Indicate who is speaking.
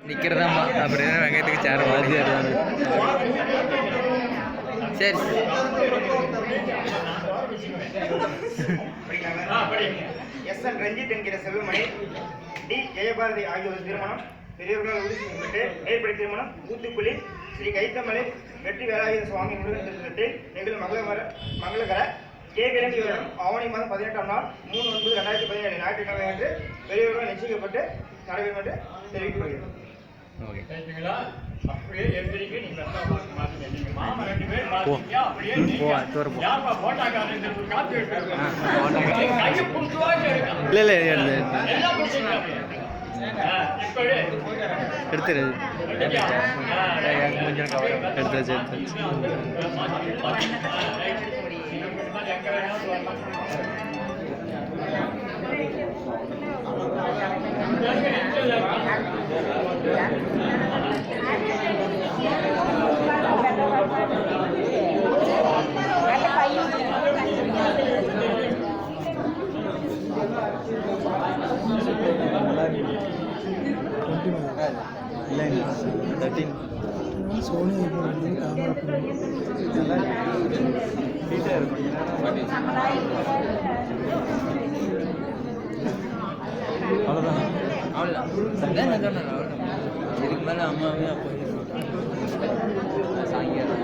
Speaker 1: நிற்கிறதாம்மா அப்புறம் என்ன வெங்காயத்துக்கு சேர வாத்தியார் தான். சரி
Speaker 2: எஸ்.என். ரஞ்சித் என்கிற செல்வமணி, டி. ஜெயபாரதி ஆகியோர் திருமணம் பெரியவர்களால் உறுதி செய்யப்பட்டு மேற்படி திருமணம் ஊத்துக்குழி ஸ்ரீ கைத்தமலை வெற்றி வேலாயுத சுவாமி முருகன் திருத்தலத்தில் நிகழும் மங்களகர கேவிலங்கி வருடம் ஆவணி மாதம் 18ஆம் நாள் 3/9/2017 ஞாயிற்றுக்கிழமை அன்று பெரியவர்கள் நிச்சயிக்கப்பட்டு நடைபெறும் என்று தெரிவிக்கப்படுகிறது.
Speaker 1: எடுத்துரு எடுத்தாச்சு.
Speaker 3: சோனி
Speaker 1: அவ்வளோதான் அவ்வளோதான் இதுக்கு மேலே அம்மாவே சாயங்காலம்